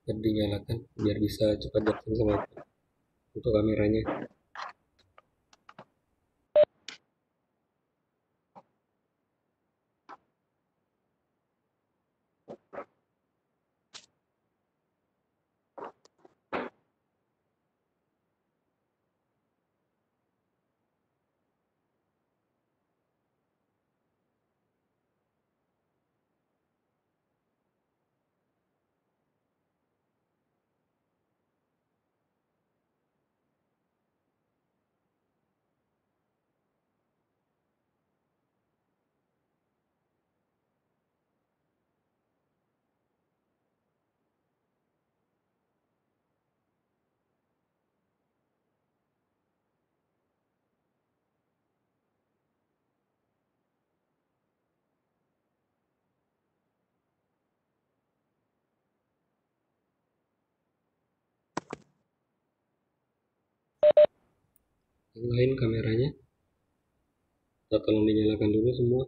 biar dinyalakan biar bisa cepat jalan sama aku untuk kameranya. Yang lain kameranya tolong dinyalakan dulu semua.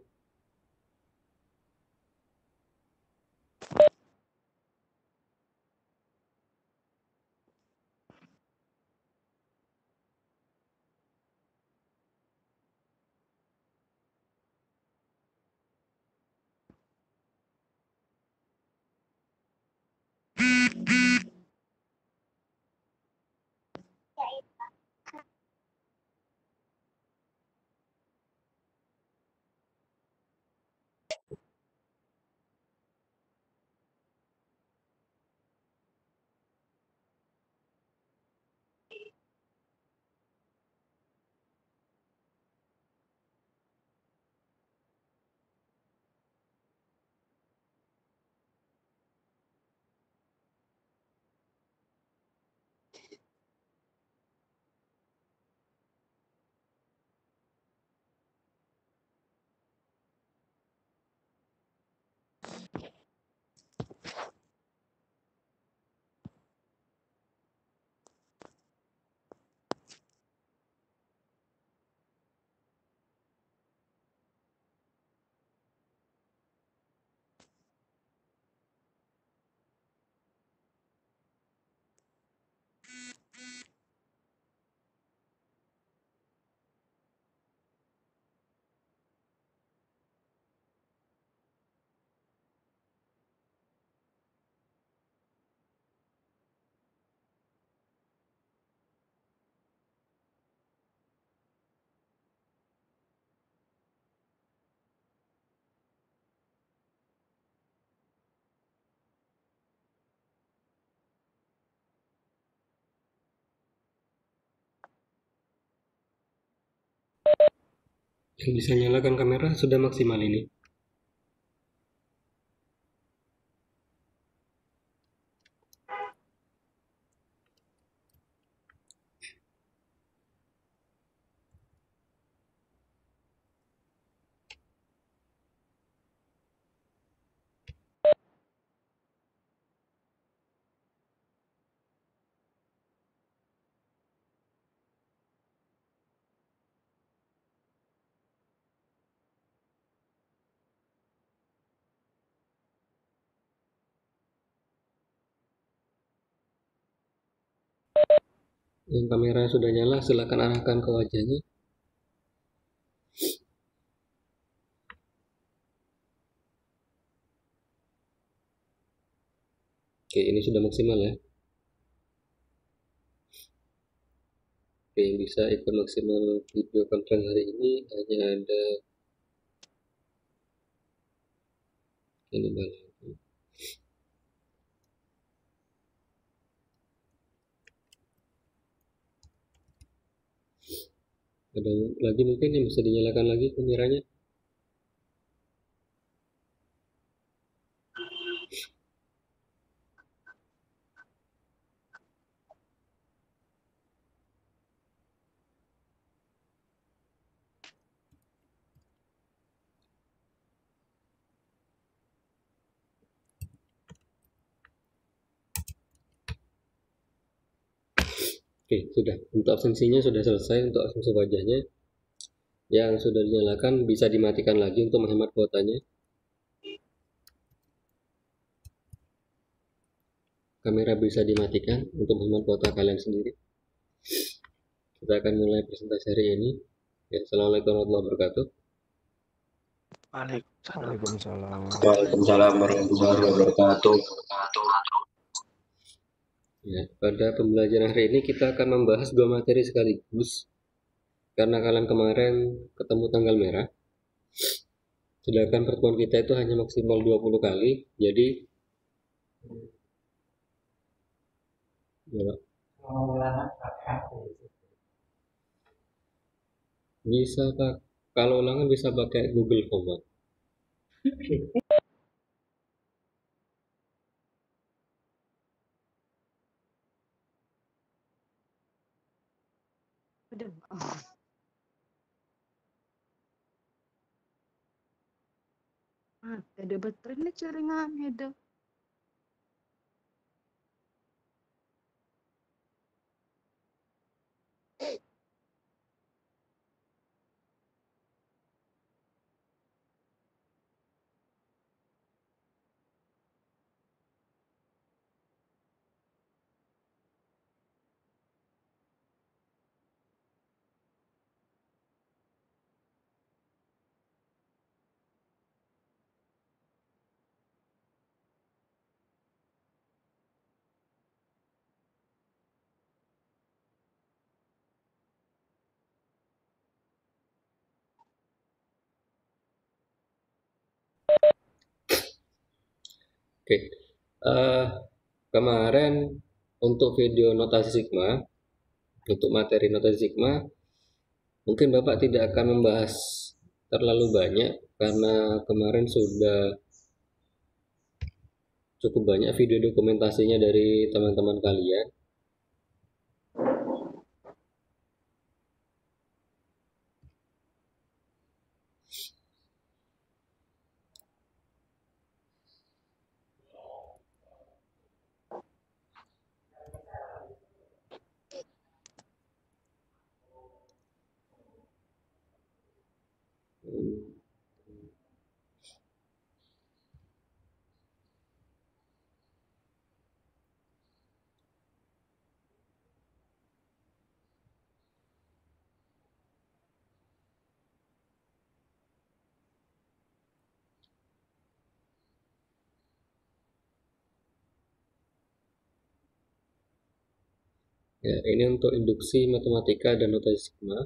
Yang bisa nyalakan kamera sudah maksimal ini. Yang kamera sudah nyala silakan arahkan ke wajahnya. Oke, ini sudah maksimal ya. Oke, yang bisa ikut maksimal video conference hari ini hanya ada ini balik. Ada lagi mungkin yang bisa dinyalakan lagi kameranya. Oke, sudah. Untuk absensinya sudah selesai untuk absensi wajahnya. Yang sudah dinyalakan bisa dimatikan lagi untuk menghemat kuotanya. kamera bisa dimatikan untuk menghemat kuota kalian sendiri. Kita akan mulai presentasi hari ini. Ya, assalamualaikum warahmatullahi wabarakatuh. Waalaikumsalam. Waalaikumsalam warahmatullahi wabarakatuh. Ya, pada pembelajaran hari ini kita akan membahas dua materi sekaligus. Karena kalian kemarin ketemu tanggal merah, sedangkan pertemuan kita itu hanya maksimal 20 kali, jadi ya, bisa Pak, kalau ulangan bisa pakai Google Form, Pak. Ada baterainya jaringan itu. Oke, kemarin untuk video notasi sigma, untuk materi notasi sigma, mungkin Bapak tidak akan membahas terlalu banyak karena kemarin sudah cukup banyak video dokumentasinya dari teman-teman kalian. Ya, ini untuk induksi matematika dan notasi sigma.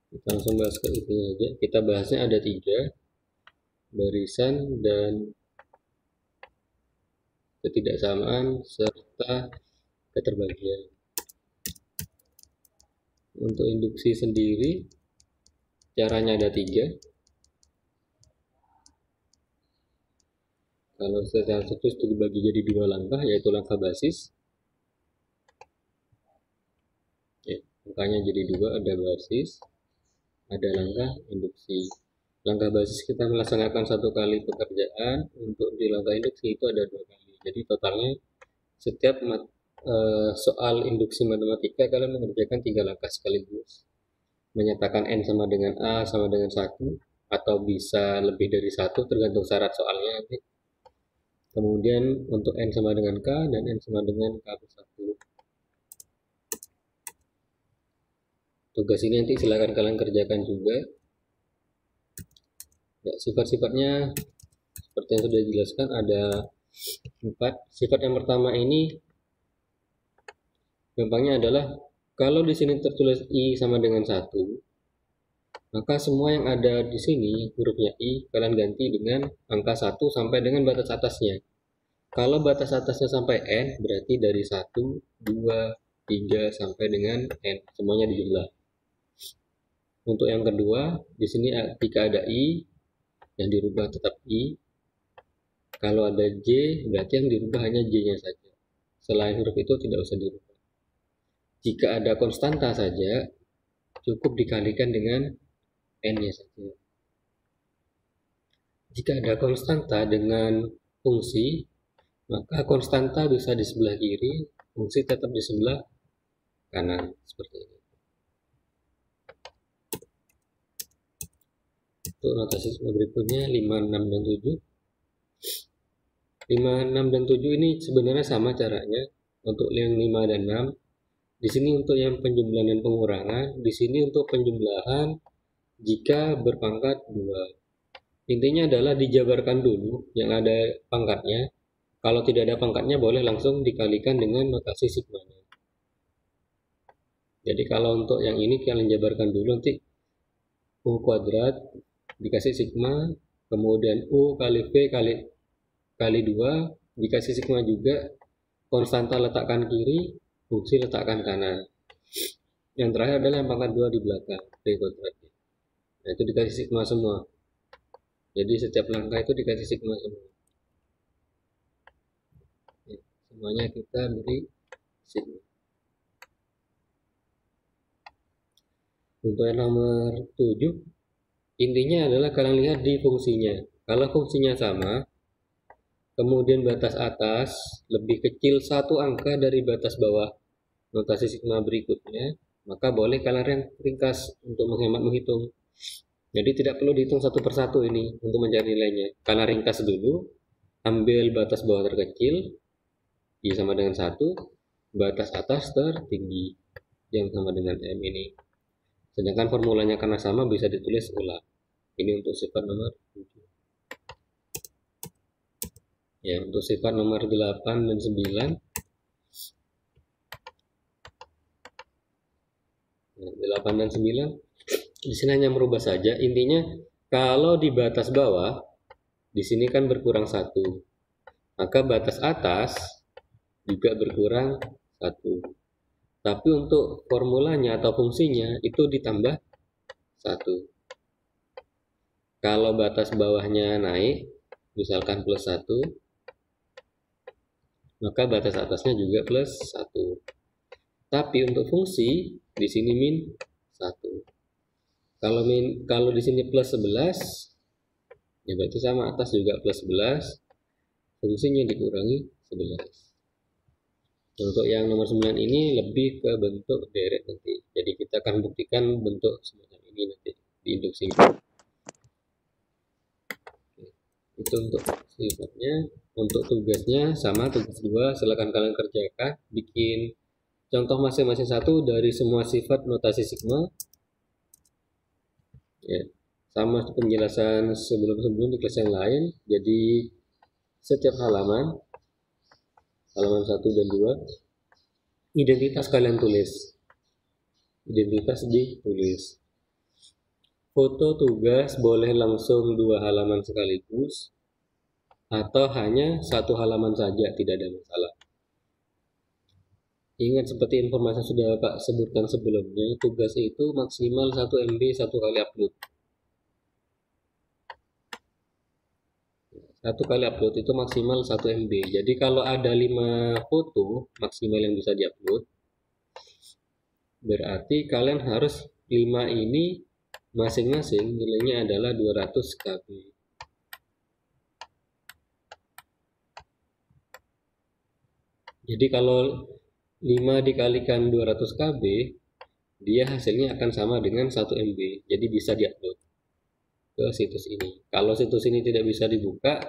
Kita langsung bahas ke ini aja. Kita bahasnya ada 3, barisan dan ketidaksamaan serta keterbagian. Untuk induksi sendiri caranya ada 3. Kalau secara struktur itu dibagi jadi 2 langkah, yaitu langkah basis. Ya, langkahnya jadi 2, ada basis, ada langkah induksi. Langkah basis kita melaksanakan 1 kali pekerjaan, untuk di langkah induksi itu ada 2 kali. Jadi totalnya setiap soal induksi matematika kalian mengerjakan 3 langkah sekaligus. Menyatakan n sama dengan a sama dengan 1, atau bisa lebih dari 1 tergantung syarat soalnya nanti. Kemudian untuk n sama dengan k dan n sama dengan k plus 1. Tugas ini nanti silakan kalian kerjakan juga. Ya, sifat-sifatnya seperti yang sudah dijelaskan ada 4. Sifat yang pertama ini gampangnya adalah kalau di sini tertulis i sama dengan 1, maka semua yang ada di sini hurufnya i kalian ganti dengan angka 1 sampai dengan batas atasnya. Kalau batas atasnya sampai n, berarti dari 1, 2, 3 sampai dengan n, semuanya dijumlah. Untuk yang kedua, di sini jika ada i, yang dirubah tetap i. Kalau ada j, berarti yang dirubah hanya j-nya saja. Selain huruf itu tidak usah dirubah. Jika ada konstanta saja, cukup dikalikan dengan n-nya saja. Jika ada konstanta dengan fungsi, maka konstanta bisa di sebelah kiri, fungsi tetap di sebelah kanan, seperti ini. Untuk notasi berikutnya 5, 6, dan 7. 5, 6, dan 7 ini sebenarnya sama caranya untuk yang 5 dan 6. Di sini untuk yang penjumlahan dan pengurangan, di sini untuk penjumlahan jika berpangkat 2. Intinya adalah dijabarkan dulu yang ada pangkatnya. Kalau tidak ada pangkatnya boleh langsung dikalikan dengan notasi sigmanya. Jadi kalau untuk yang ini kalian jabarkan dulu, nanti U kuadrat dikasih sigma, kemudian U kali V kali 2 dikasih sigma juga, konstanta letakkan kiri, fungsi letakkan kanan. Yang terakhir adalah yang pangkat 2 di belakang, V kuadrat. Nah, itu dikasih sigma semua. Jadi setiap langkah itu dikasih sigma semua. Ya, semuanya kita beri sigma. Untuk yang nomor 7, intinya adalah kalian lihat di fungsinya. Kalau fungsinya sama, kemudian batas atas lebih kecil satu angka dari batas bawah notasi sigma berikutnya, maka boleh kalian ringkas untuk menghemat menghitung. Jadi tidak perlu dihitung satu persatu ini untuk mencari nilainya. Kalian ringkas dulu, ambil batas bawah terkecil, Y sama dengan 1, batas atas tertinggi, yang sama dengan M ini. Sedangkan formulanya karena sama bisa ditulis ulang. Ini untuk sifat nomor 7. Ya, untuk sifat nomor 8 dan 9. Nah, 8 dan 9 di sini hanya merubah saja. Intinya kalau di batas bawah di sini kan berkurang 1, maka batas atas juga berkurang 1. Tapi untuk formulanya atau fungsinya itu ditambah 1. Kalau batas bawahnya naik, misalkan plus 1, maka batas atasnya juga plus 1. Tapi untuk fungsi di sini min 1. Kalau di sini plus 11, ya berarti sama atas juga plus 11, fungsinya dikurangi 11. Untuk yang nomor 9 ini lebih ke bentuk deret nanti. Jadi kita akan buktikan bentuk semacam ini nanti di induksi. Itu untuk sifatnya. Untuk tugasnya sama, tugas 2 silakan kalian kerjakan, bikin contoh masing-masing satu dari semua sifat notasi sigma. Ya, sama penjelasan sebelum-sebelum di kelas yang lain. Jadi setiap halaman 1 dan 2, identitas kalian tulis. Identitas ditulis. Foto tugas boleh langsung 2 halaman sekaligus atau hanya 1 halaman saja, tidak ada masalah. Ingat seperti informasi yang sudah Pak sebutkan sebelumnya, tugas itu maksimal 1 MB 1 kali upload. 1 kali upload itu maksimal 1 MB. Jadi kalau ada 5 foto maksimal yang bisa diupload, berarti kalian harus 5 ini masing-masing nilainya adalah 200 KB. Jadi kalau 5 dikalikan 200 KB, dia hasilnya akan sama dengan 1 MB. Jadi bisa diupload ke situs ini. Kalau situs ini tidak bisa dibuka,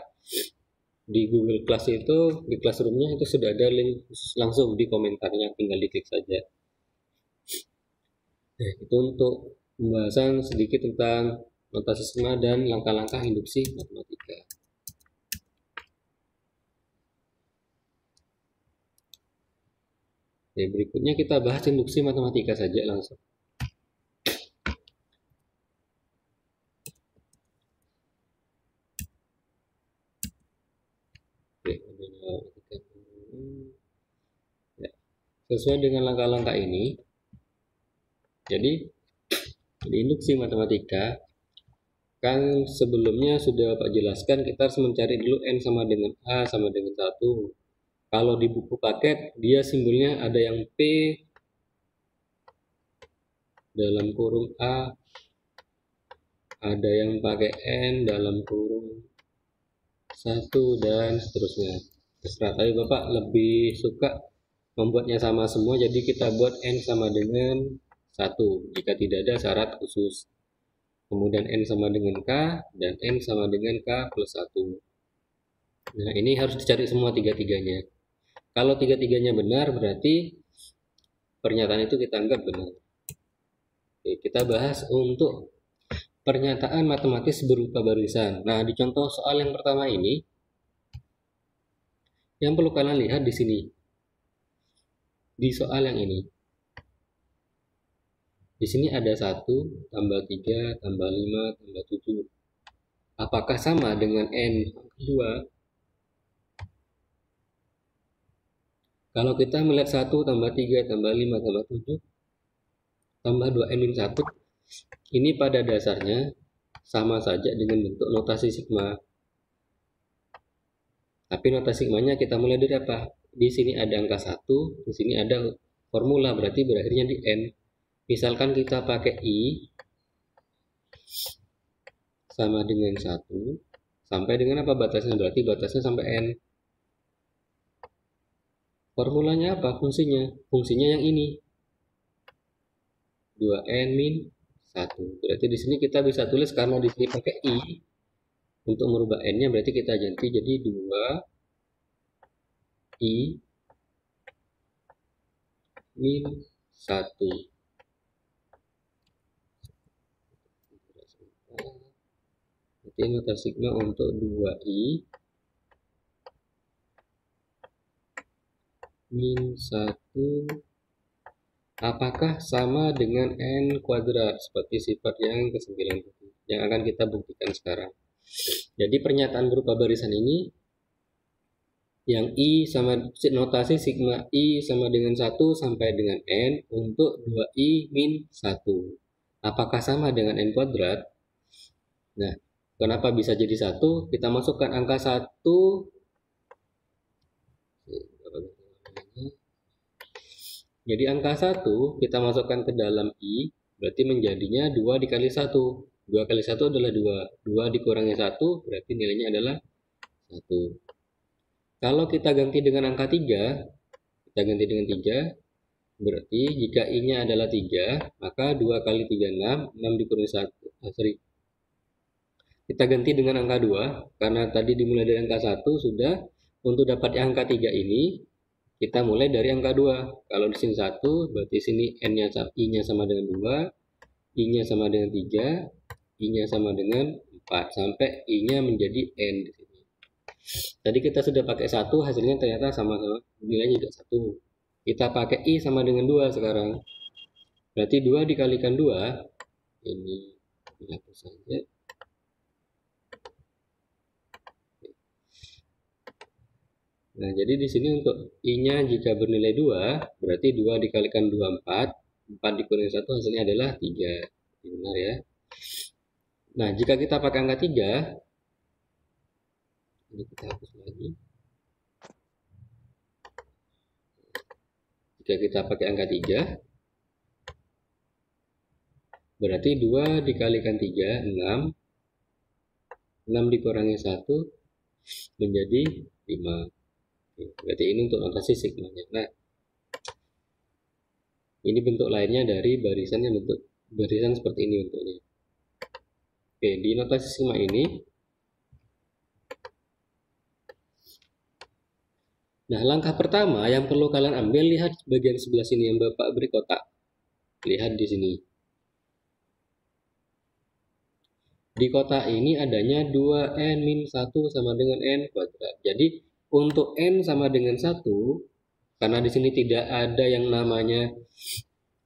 di Google Class itu, di Classroom-nya itu sudah ada link langsung di komentarnya, tinggal diklik saja. Nah, itu untuk pembahasan sedikit tentang notasi sigma dan langkah-langkah induksi matematika. Oke, berikutnya kita bahas induksi matematika saja langsung. Oke, ya. Sesuai dengan langkah-langkah ini, jadi di induksi matematika kan sebelumnya sudah Pak jelaskan, kita harus mencari dulu n sama dengan a sama dengan 1. Kalau di buku paket dia simbolnya ada yang P dalam kurung A, ada yang pakai N dalam kurung 1, dan seterusnya. Terserah, tapi Bapak lebih suka membuatnya sama semua, jadi kita buat N sama dengan 1 jika tidak ada syarat khusus. Kemudian N sama dengan K dan N sama dengan K plus 1. Nah, ini harus dicari semua tiga-tiganya. Kalau tiga-tiganya benar, berarti pernyataan itu kita anggap benar. Oke, kita bahas untuk pernyataan matematis berupa barisan. Nah, di contoh soal yang pertama ini, yang perlu kalian lihat di sini, di soal yang ini. Di sini ada 1, tambah 3, tambah 5, tambah 7. Apakah sama dengan N 2? Kalau kita melihat 1, tambah 3, tambah 5, tambah 7, tambah 2N-1, ini pada dasarnya sama saja dengan bentuk notasi sigma. Tapi notasi sigmanya kita mulai dari apa? Di sini ada angka 1, di sini ada formula, berarti berakhirnya di N. Misalkan kita pakai I sama dengan 1, sampai dengan apa batasnya? Berarti batasnya sampai N. Formulanya apa? Fungsinya yang ini. 2N min 1. Berarti di sini kita bisa tulis, karena di sini pakai I, untuk merubah N-nya berarti kita ganti jadi 2I min 1. Berarti notasi sigma untuk 2I min 1 apakah sama dengan N kuadrat, seperti sifat yang ke-9 yang akan kita buktikan sekarang. Jadi pernyataan berupa barisan ini, yang I sama notasi sigma I sama dengan 1 sampai dengan N untuk 2I min 1. Apakah sama dengan N kuadrat? Nah, kenapa bisa jadi 1? Kita masukkan angka 1. Jadi angka 1 kita masukkan ke dalam I, berarti menjadinya 2 dikali 1. 2 kali 1 adalah 2. 2 dikurangi 1, berarti nilainya adalah 1. Kalau kita ganti dengan angka 3, kita ganti dengan 3, berarti jika I-nya adalah 3, maka 2 kali 3, 6. 6 dikurangi 1. Kita ganti dengan angka 2, karena tadi dimulai dari angka 1 sudah. Untuk dapat angka 3 ini, kita mulai dari angka 2. Kalau di sini 1, berarti sini I-nya sama dengan 2, I-nya sama dengan 3, I-nya sama dengan 4, sampai I-nya menjadi N di sini. Tadi kita sudah pakai 1, hasilnya ternyata sama-sama, nilainya juga 1. Kita pakai I sama dengan 2 sekarang. Berarti 2 dikalikan 2, ini dihapus saja. Nah, jadi di sini untuk I-nya jika bernilai 2, berarti 2 dikalikan 2, 4. 4 dikurangi 1 hasilnya adalah 3. Benar ya. Nah, jika kita pakai angka 3, ini kita hapus lagi. Jika kita pakai angka 3, berarti 2 dikalikan 3, 6. 6 dikurangi 1 menjadi 5. Berarti ini untuk notasi sigmanya. Nah, ini bentuk lainnya dari barisan yang bentuk barisan seperti ini bentuknya. Oke, di notasi sigma ini, nah langkah pertama yang perlu kalian ambil, lihat bagian sebelah sini yang Bapak beri kotak. Lihat di sini. Di kotak ini adanya 2N min 1 sama dengan N kuadrat. Jadi untuk N sama dengan 1, karena di sini tidak ada yang namanya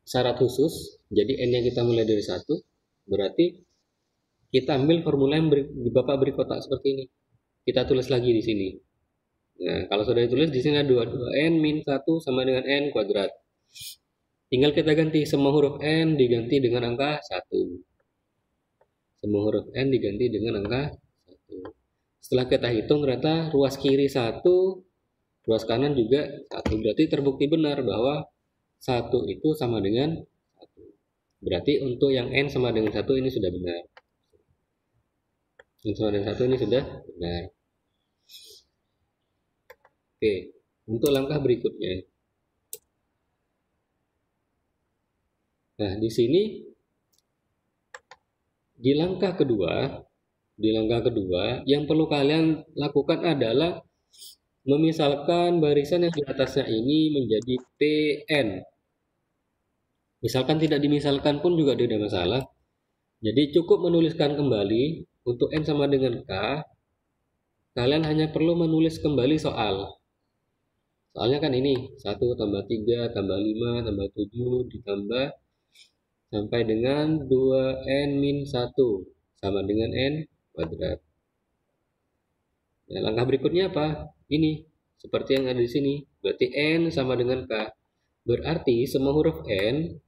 syarat khusus, jadi N-nya kita mulai dari 1, berarti kita ambil formula yang Bapak beri kotak seperti ini. Kita tulis lagi di sini. Nah, kalau sudah ditulis di sini ada 2N min 1 sama dengan N kuadrat. Tinggal kita ganti semua huruf N diganti dengan angka 1. Semua huruf N diganti dengan angka 1. Setelah kita hitung, ternyata ruas kiri 1, ruas kanan juga 1. Berarti terbukti benar bahwa 1 itu sama dengan 1. Berarti untuk yang N sama dengan 1 ini sudah benar. N sama dengan 1 ini sudah benar. Oke, untuk langkah berikutnya. Nah, di sini di langkah kedua yang perlu kalian lakukan adalah Memisalkan barisan yang di atasnya ini menjadi Pn. Misalkan tidak dimisalkan pun juga tidak masalah. Jadi cukup menuliskan kembali untuk N sama dengan K. Kalian hanya perlu menulis kembali soal. Soalnya kan ini 1 tambah 3 tambah 5 tambah 7 ditambah sampai dengan 2n-1 sama dengan n kuadrat. Nah, langkah berikutnya apa? Ini seperti yang ada di sini. Berarti n sama dengan k. Berarti semua huruf n,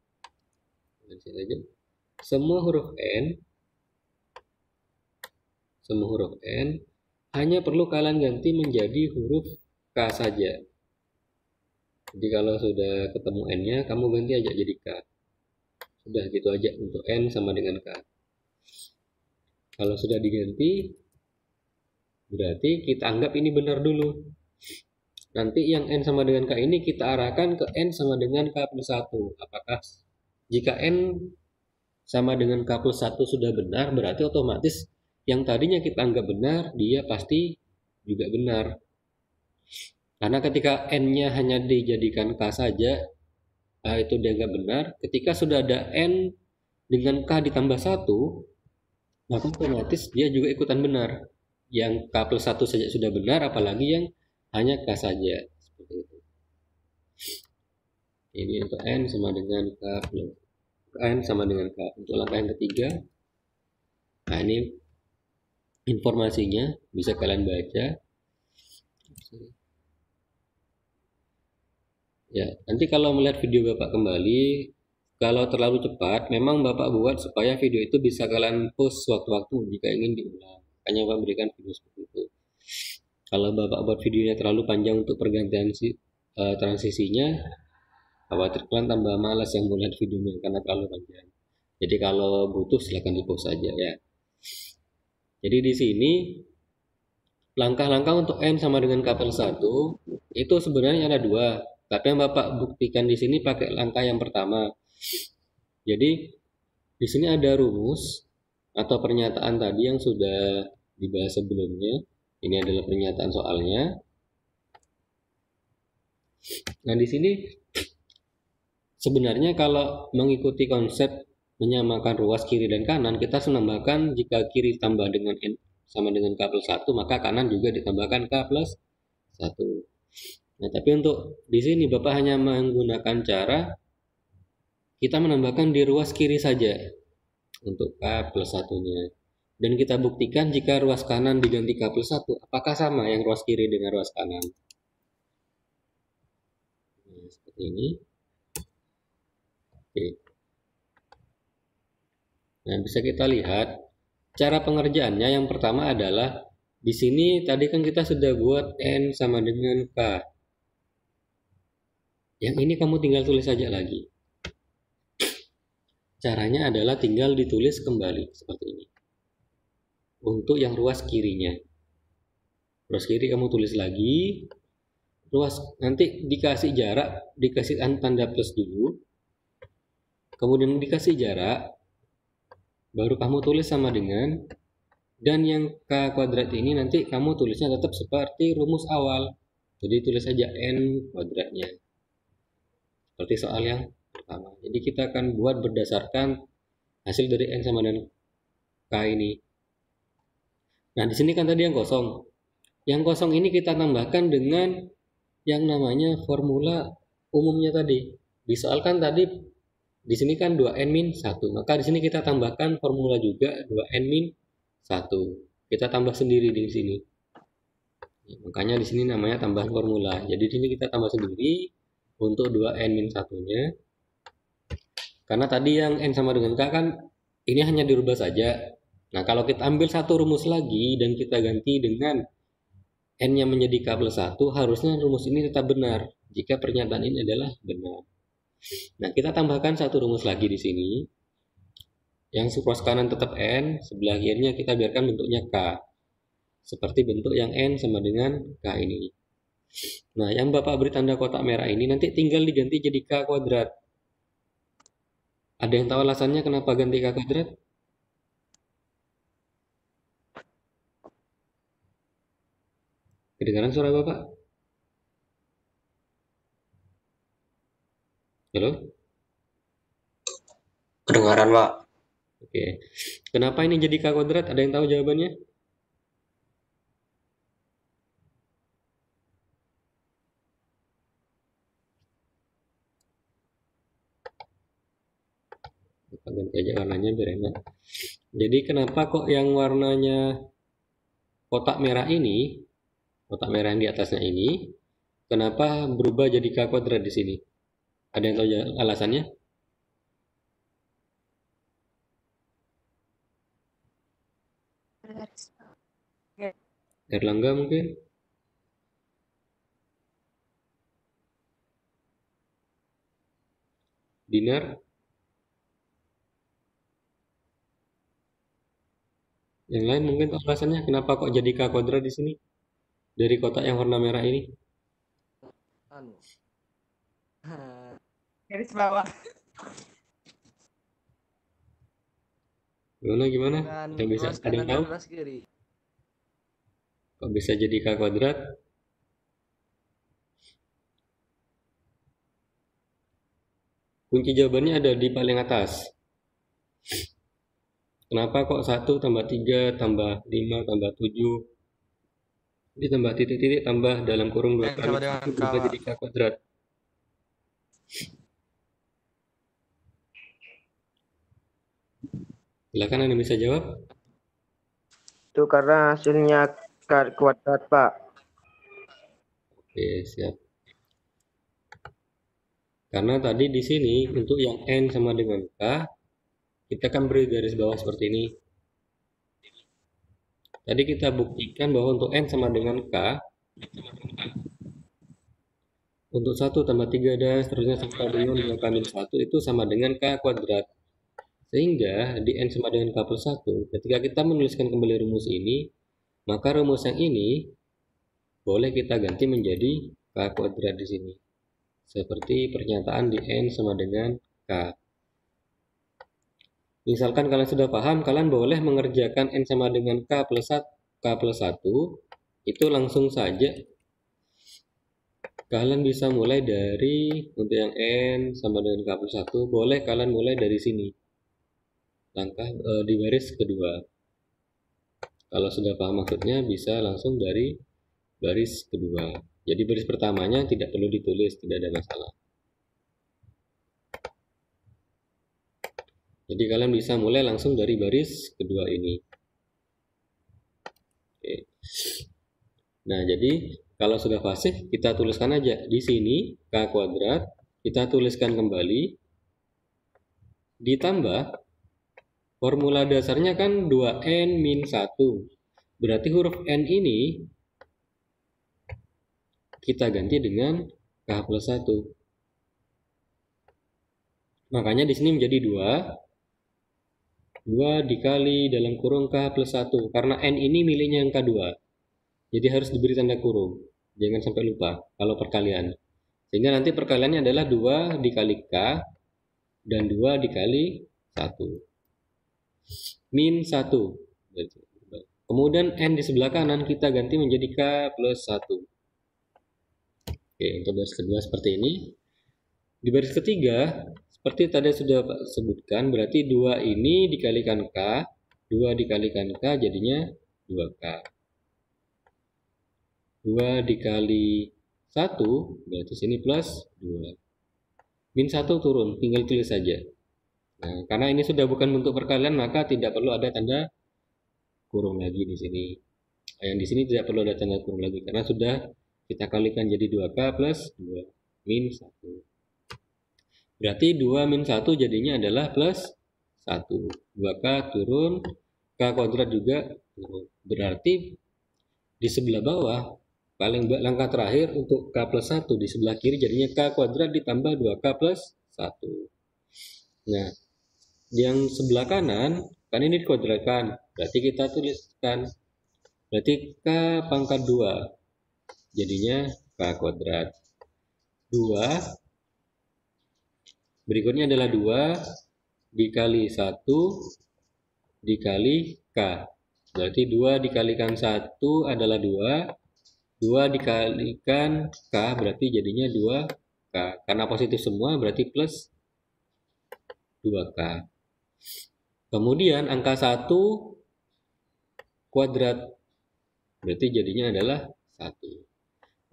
semua huruf n hanya perlu kalian ganti menjadi huruf k saja. Jadi kalau sudah ketemu n-nya, kamu ganti aja jadi k. Sudah gitu aja untuk n sama dengan k. Kalau sudah diganti, berarti kita anggap ini benar dulu. Nanti yang n sama dengan k ini kita arahkan ke n sama dengan k plus 1. Apakah jika n sama dengan k plus 1 sudah benar, berarti otomatis yang tadinya kita anggap benar, dia pasti juga benar. Karena ketika n-nya hanya dijadikan k saja, itu dianggap benar. Ketika sudah ada n dengan k ditambah 1, maka otomatis dia juga ikutan benar. Yang k plus 1 saja sudah benar, apalagi yang hanya k saja. Seperti itu. Ini untuk n sama dengan k plus n sama dengan k. Untuk langkah yang ketiga, nah ini informasinya bisa kalian baca. Ya, nanti kalau melihat video Bapak kembali, kalau terlalu cepat, memang Bapak buat supaya video itu bisa kalian post sewaktu-waktu jika ingin diulang. Hanya Bapak berikan video seperti itu. Kalau Bapak buat videonya terlalu panjang untuk pergantian transisinya, khawatir kalian tambah malas yang melihat videonya karena terlalu panjang. Jadi kalau butuh silahkan di-post saja ya. Jadi di sini langkah-langkah untuk n sama dengan k plus 1 itu sebenarnya ada 2. Tapi yang Bapak buktikan di sini pakai langkah yang pertama. Jadi di sini ada rumus atau pernyataan tadi yang sudah dibahas sebelumnya. Ini adalah pernyataan soalnya. Nah, di sini sebenarnya kalau mengikuti konsep menyamakan ruas kiri dan kanan, kita harus menambahkan jika kiri tambah dengan n sama dengan k plus 1, maka kanan juga ditambahkan k plus 1. Nah, tapi untuk di sini Bapak hanya menggunakan cara kita menambahkan di ruas kiri saja untuk k plus 1-nya. Dan kita buktikan jika ruas kanan diganti k plus 1, apakah sama yang ruas kiri dengan ruas kanan. Nah, seperti ini. Oke. Nah, bisa kita lihat cara pengerjaannya. Yang pertama adalah di sini tadi kan kita sudah buat n sama dengan k. Yang ini kamu tinggal tulis saja lagi. Caranya adalah tinggal ditulis kembali seperti ini. Untuk yang ruas kirinya. Ruas kiri kamu tulis lagi. Ruas nanti dikasih jarak, dikasih tanda plus dulu. Kemudian dikasih jarak. Baru kamu tulis sama dengan. Dan yang k kuadrat ini nanti kamu tulisnya tetap seperti rumus awal. Jadi tulis saja n kuadratnya. Seperti soal yang pertama. Jadi kita akan buat berdasarkan hasil dari n sama dengan k ini. Nah, di sini kan tadi yang kosong. Yang kosong ini kita tambahkan dengan yang namanya formula umumnya tadi. Di soal kan tadi di sini kan 2n-1. Maka di sini kita tambahkan formula juga 2n-1. Kita tambah sendiri di sini. Makanya di sini namanya tambahan formula. Jadi di sini kita tambah sendiri untuk 2n-1-nya. Karena tadi yang n sama dengan k kan ini hanya dirubah saja. Nah, kalau kita ambil satu rumus lagi dan kita ganti dengan n-nya menjadi k plus 1, harusnya rumus ini tetap benar jika pernyataan ini adalah benar. Nah, kita tambahkan satu rumus lagi di sini. Yang ruas kanan tetap n, sebelah kirinya kita biarkan bentuknya k. Seperti bentuk yang n sama dengan k ini. Nah, yang Bapak beri tanda kotak merah ini nanti tinggal diganti jadi k kuadrat. Ada yang tahu alasannya kenapa ganti k kuadrat? Kedengaran suara Bapak? Halo? Kedengaran, Pak. Oke. Kenapa ini jadi K kuadrat? Ada yang tahu jawabannya? Kita ganti aja warnanya biar enak. Jadi kenapa kok yang warnanya kotak merah ini, kotak merah yang di atasnya ini, kenapa berubah jadi K kuadrat di sini? Ada yang tahu alasannya? Garis bawah. Erlangga mungkin? Dinar? Yang lain mungkin tahu alasannya kenapa kok jadi K kuadrat di sini? Dari kotak yang warna merah ini? Anu. Garis bawah. Gimana? Dengan Yang bisa luas ada yang kanan tahu? dan luas kiri. Kok bisa jadi K kuadrat? Kunci jawabannya ada di paling atas. Kenapa kok 1 tambah 3 tambah 5 tambah 7 ditambah titik-titik tambah dalam kurung 2 Yang kali sama dengan 1 K, berubah Pak. jadi K kuadrat? Silakan Anda bisa jawab. Itu karena hasilnya kuadrat, Pak. Oke, siap. Karena tadi di sini untuk yang N sama dengan K, kita kan beri garis bawah seperti ini. Tadi kita buktikan bahwa untuk N sama dengan K, untuk 1 tambah 3 dan seterusnya sampai dengan 2 kali 1 itu sama dengan K kuadrat. Sehingga di N sama dengan K plus 1, ketika kita menuliskan kembali rumus ini, maka rumus yang ini boleh kita ganti menjadi K kuadrat di sini. Seperti pernyataan di N sama dengan K. Misalkan kalian sudah paham, kalian boleh mengerjakan N sama dengan K plus 1, itu langsung saja. Kalian bisa mulai dari, untuk yang N sama dengan K plus 1, boleh kalian mulai dari sini. Langkah di baris kedua. Kalau sudah paham maksudnya, bisa langsung dari baris kedua. Jadi baris pertamanya tidak perlu ditulis, tidak ada masalah. Jadi kalian bisa mulai langsung dari baris kedua ini. Oke. Nah, jadi kalau sudah fasih, kita tuliskan aja di sini K kuadrat, kita tuliskan kembali, ditambah formula dasarnya kan 2N min 1. Berarti huruf N ini kita ganti dengan K plus 1. Makanya di sini menjadi 2 dikali dalam kurung K plus 1. Karena N ini miliknya angka 2. Jadi harus diberi tanda kurung. Jangan sampai lupa kalau perkalian. Sehingga nanti perkaliannya adalah 2 dikali K dan 2 dikali 1. Min 1. Kemudian N di sebelah kanan kita ganti menjadi K plus 1. Oke, untuk baris kedua seperti ini. Di baris ketiga, seperti tadi sudah sebutkan, berarti 2 ini dikalikan K, 2 dikalikan K jadinya 2K. 2 dikali 1, berarti sini plus 2. Min 1 turun, tinggal tulis saja. Nah, karena ini sudah bukan bentuk perkalian, maka tidak perlu ada tanda kurung lagi di sini. Yang di sini tidak perlu ada tanda kurung lagi, karena sudah kita kalikan jadi 2K plus 2 min 1. Berarti 2 min 1 jadinya adalah plus 1. 2K turun, K kuadrat juga turun. Berarti di sebelah bawah, paling langkah terakhir untuk K plus 1 di sebelah kiri jadinya K kuadrat ditambah 2K plus 1. Nah, yang sebelah kanan, kan ini dikuadratkan. Berarti kita tuliskan. Berarti K pangkat 2. Jadinya K kuadrat. 2. Berikutnya adalah 2 dikali 1 dikali K. Berarti 2 dikalikan 1 adalah 2. 2 dikalikan K berarti jadinya 2K. 2K. Karena positif semua berarti plus 2K. Kemudian angka 1 kuadrat. Berarti jadinya adalah 1.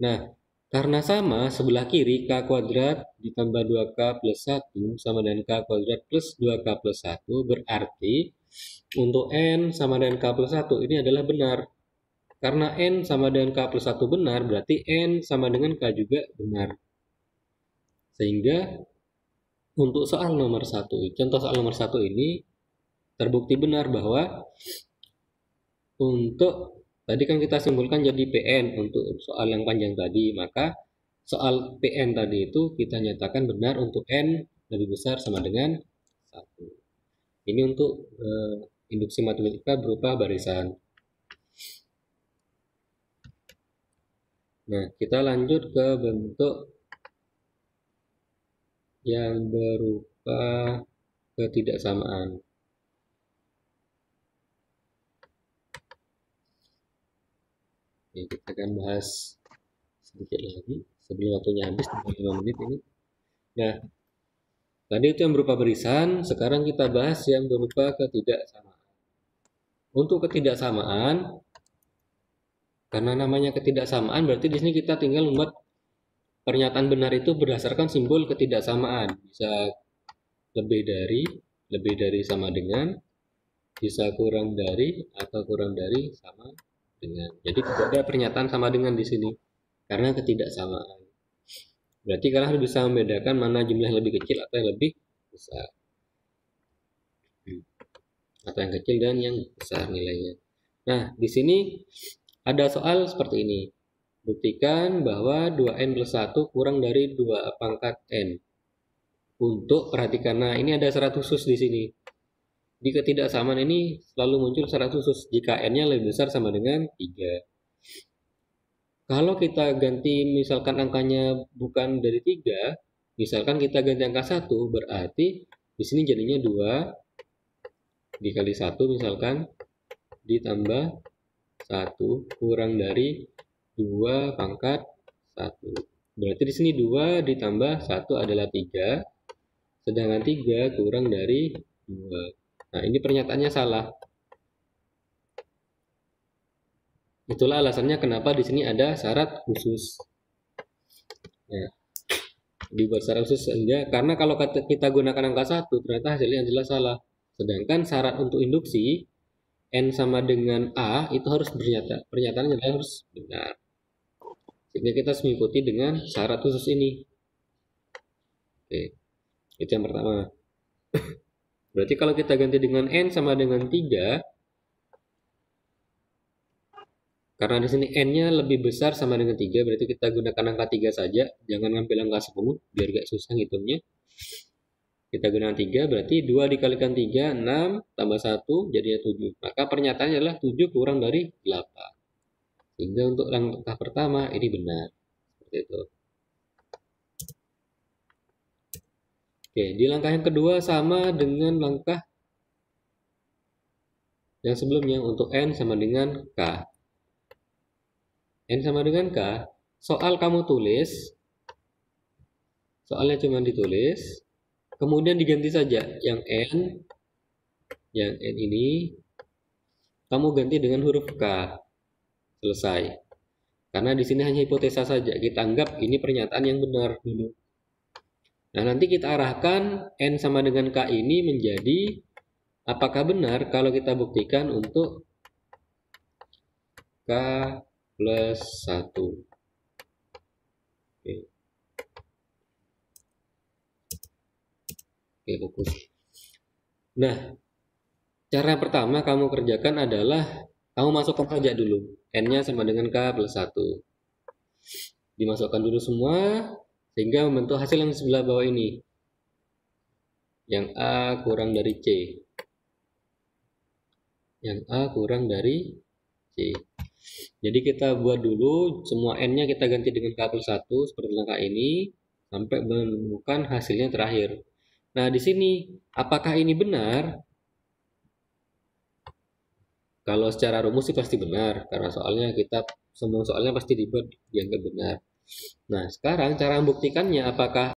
Nah, karena sama, sebelah kiri K kuadrat ditambah 2K plus 1 sama dengan K kuadrat plus 2K plus 1, berarti untuk N sama dengan K plus 1 ini adalah benar. Karena N sama dengan K plus 1 benar, berarti N sama dengan K juga benar. Sehingga untuk soal nomor 1, contoh soal nomor 1 ini terbukti benar bahwa untuk tadi kan kita simpulkan jadi PN untuk soal yang panjang tadi, maka soal PN tadi itu kita nyatakan benar untuk N lebih besar sama dengan 1. Ini untuk induksi matematika berupa barisan. Nah, kita lanjut ke bentuk yang berupa ketidaksamaan. Oke, kita akan bahas sedikit lagi sebelum waktunya habis, 5 menit ini. Nah, tadi itu yang berupa barisan, sekarang kita bahas yang berupa ketidaksamaan. Untuk ketidaksamaan, karena namanya ketidaksamaan, berarti di sini kita tinggal membuat pernyataan benar itu berdasarkan simbol ketidaksamaan. Bisa lebih dari sama dengan, bisa kurang dari, atau kurang dari sama dengan. Jadi tidak ada pernyataan sama dengan di sini karena ketidaksamaan. Berarti kalian harus bisa membedakan mana jumlah yang lebih kecil atau yang lebih besar, atau yang kecil dan yang besar nilainya. Nah, di sini ada soal seperti ini. Buktikan bahwa 2N plus 1 kurang dari 2 pangkat N. Untuk perhatikan, nah ini ada syarat khusus di sini. Di ketidaksamaan ini selalu muncul syarat khusus jika N-nya lebih besar sama dengan 3. Kalau kita ganti misalkan angkanya bukan dari 3, misalkan kita ganti angka 1, berarti di sini jadinya 2 dikali 1 misalkan ditambah 1 kurang dari 2 pangkat 1. Berarti di sini 2 ditambah 1 adalah 3, sedangkan 3 kurang dari 2. Nah, ini pernyataannya salah. Itulah alasannya kenapa di sini ada syarat khusus. Ya, dibuat syarat khusus sehingga karena kalau kita gunakan angka 1 ternyata hasilnya adalah salah. Sedangkan syarat untuk induksi N sama dengan A itu harus pernyataannya harus benar. Sehingga kita harus mengikuti dengan syarat khusus ini. Oke, itu yang pertama. Berarti kalau kita ganti dengan N sama dengan 3, karena di sini N-nya lebih besar sama dengan 3, berarti kita gunakan angka 3 saja. Jangan ngambil angka 10, biar gak susah ngitungnya. Kita gunakan 3, berarti 2 dikalikan 3, 6, tambah 1, jadinya 7. Maka pernyataannya adalah 7 kurang dari 8. Sehingga untuk langkah pertama, ini benar. Seperti itu. Oke, di langkah yang kedua sama dengan langkah yang sebelumnya untuk N sama dengan K. N sama dengan K, soal kamu tulis, soalnya cuma ditulis, kemudian diganti saja yang N ini, kamu ganti dengan huruf K, selesai. Karena di sini hanya hipotesa saja, kita anggap ini pernyataan yang benar dulu. Nah, nanti kita arahkan N sama dengan K ini menjadi apakah benar kalau kita buktikan untuk K plus 1. Oke, fokus. Nah, cara pertama kamu kerjakan adalah kamu masukkan saja dulu N-nya sama dengan K plus 1. Dimasukkan dulu semua sehingga membentuk hasil yang sebelah bawah ini. Yang A kurang dari C. Yang A kurang dari C. Jadi kita buat dulu semua N-nya kita ganti dengan K plus 1 seperti langkah ini sampai menemukan hasilnya terakhir. Nah, di sini apakah ini benar? Kalau secara rumus sih pasti benar karena soalnya semua soalnya pasti dibuat dianggap benar. Nah, sekarang cara membuktikannya apakah